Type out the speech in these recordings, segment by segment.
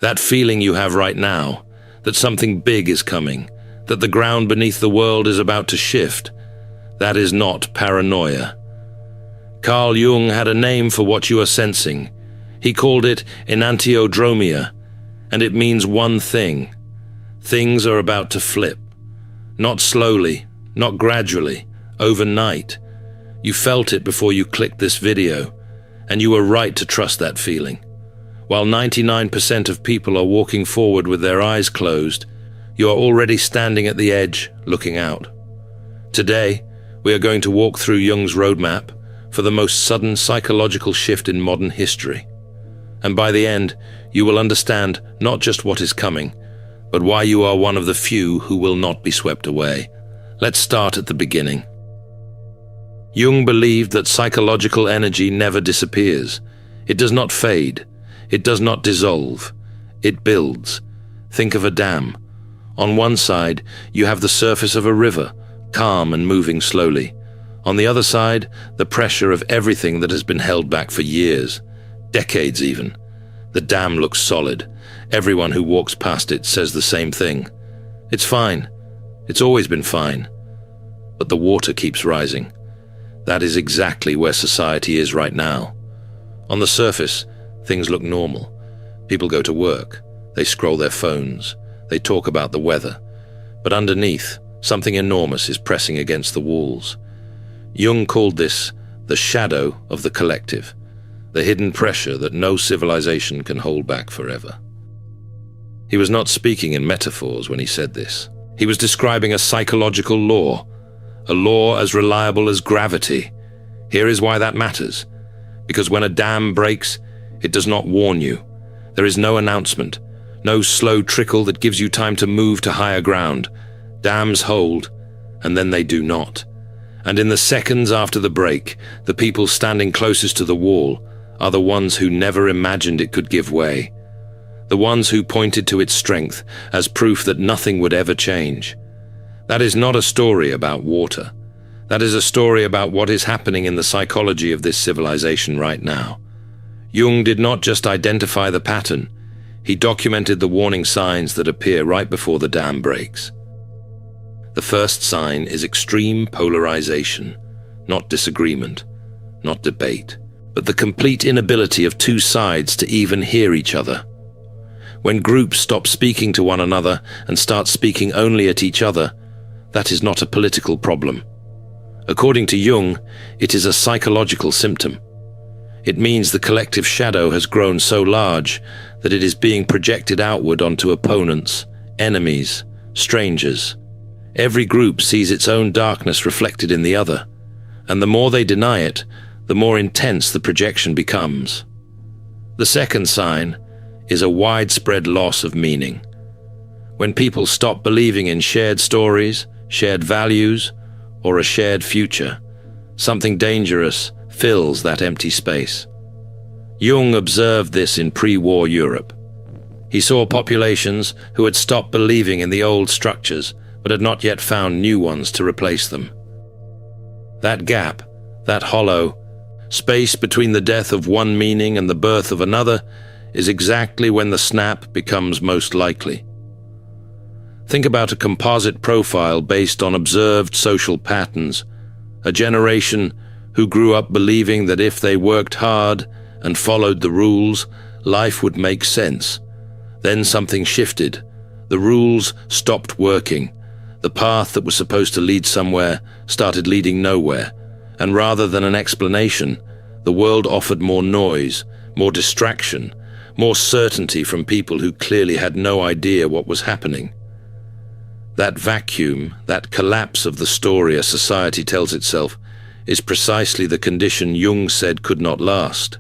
That feeling you have right now, that something big is coming, that the ground beneath the world is about to shift, that is not paranoia. Carl Jung had a name for what you are sensing. He called it enantiodromia, and it means one thing. Things are about to flip. Not slowly, not gradually, overnight. You felt it before you clicked this video, and you were right to trust that feeling. While 99% of people are walking forward with their eyes closed, you are already standing at the edge, looking out. Today, we are going to walk through Jung's roadmap for the most sudden psychological shift in modern history. And by the end, you will understand not just what is coming, but why you are one of the few who will not be swept away. Let's start at the beginning. Jung believed that psychological energy never disappears. It does not fade. It does not dissolve. It builds. Think of a dam. On one side, you have the surface of a river, calm and moving slowly. On the other side, the pressure of everything that has been held back for years, decades even. The dam looks solid. Everyone who walks past it says the same thing. It's fine. It's always been fine. But the water keeps rising. That is exactly where society is right now. On the surface, things look normal. People go to work. They scroll their phones. They talk about the weather. But underneath, something enormous is pressing against the walls. Jung called this the shadow of the collective, the hidden pressure that no civilization can hold back forever. He was not speaking in metaphors when he said this. He was describing a psychological law, a law as reliable as gravity. Here is why that matters. Because when a dam breaks, it does not warn you. There is no announcement, no slow trickle that gives you time to move to higher ground. Dams hold, and then they do not. And in the seconds after the break, the people standing closest to the wall are the ones who never imagined it could give way. The ones who pointed to its strength as proof that nothing would ever change. That is not a story about water. That is a story about what is happening in the psychology of this civilization right now. Jung did not just identify the pattern, he documented the warning signs that appear right before the dam breaks. The first sign is extreme polarization, not disagreement, not debate, but the complete inability of two sides to even hear each other. When groups stop speaking to one another and start speaking only at each other, that is not a political problem. According to Jung, it is a psychological symptom. It means the collective shadow has grown so large that it is being projected outward onto opponents, enemies, strangers. Every group sees its own darkness reflected in the other, and the more they deny it, the more intense the projection becomes. The second sign is a widespread loss of meaning. When people stop believing in shared stories, shared values, or a shared future, something dangerous fills that empty space. Jung observed this in pre-war Europe. He saw populations who had stopped believing in the old structures but had not yet found new ones to replace them. That gap, that hollow, space between the death of one meaning and the birth of another is exactly when the snap becomes most likely. Think about a composite profile based on observed social patterns, a generation who grew up believing that if they worked hard and followed the rules, life would make sense. Then something shifted. The rules stopped working. The path that was supposed to lead somewhere started leading nowhere, and rather than an explanation, the world offered more noise, more distraction, more certainty from people who clearly had no idea what was happening. That vacuum, that collapse of the story a society tells itself, is precisely the condition Jung said could not last.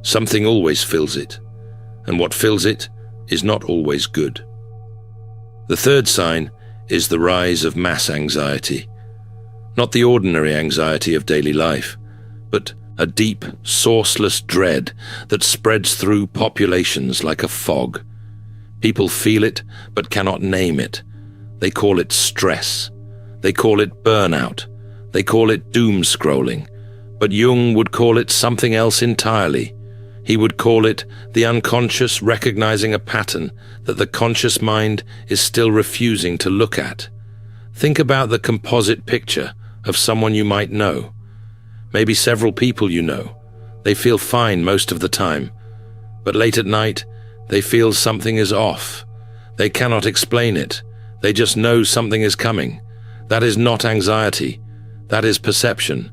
Something always fills it, and what fills it is not always good. The third sign is the rise of mass anxiety. Not the ordinary anxiety of daily life, but a deep, sourceless dread that spreads through populations like a fog. People feel it, but cannot name it. They call it stress. They call it burnout. They call it doom scrolling. But Jung would call it something else entirely. He would call it the unconscious recognizing a pattern that the conscious mind is still refusing to look at. Think about the composite picture of someone you might know. Maybe several people you know. They feel fine most of the time, but late at night, they feel something is off. They cannot explain it. They just know something is coming. That is not anxiety. That is perception.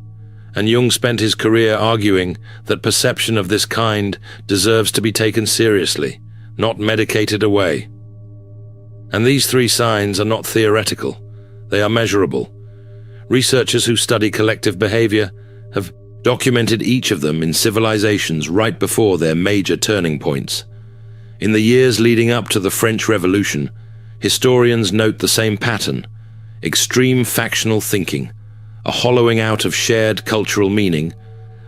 And Jung spent his career arguing that perception of this kind deserves to be taken seriously, not medicated away. And these three signs are not theoretical. They are measurable. Researchers who study collective behavior have documented each of them in civilizations right before their major turning points. In the years leading up to the French Revolution, historians note the same pattern: extreme factional thinking, a hollowing out of shared cultural meaning,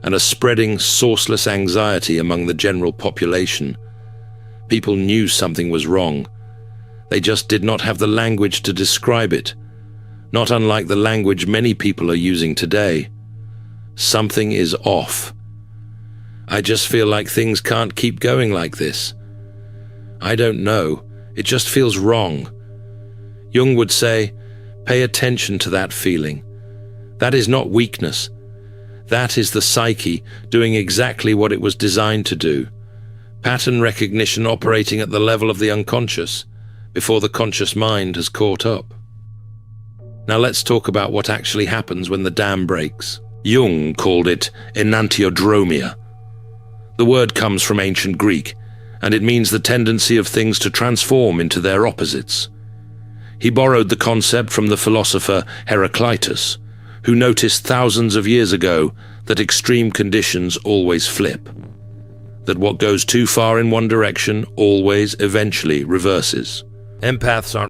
and a spreading sourceless anxiety among the general population. People knew something was wrong. They just did not have the language to describe it, not unlike the language many people are using today. Something is off. I just feel like things can't keep going like this. I don't know. It just feels wrong. Jung would say, pay attention to that feeling. That is not weakness. That is the psyche doing exactly what it was designed to do. Pattern recognition operating at the level of the unconscious, before the conscious mind has caught up. Now let's talk about what actually happens when the dam breaks. Jung called it enantiodromia. The word comes from ancient Greek, and it means the tendency of things to transform into their opposites. He borrowed the concept from the philosopher Heraclitus, who noticed thousands of years ago that extreme conditions always flip, that what goes too far in one direction always eventually reverses. Empaths aren't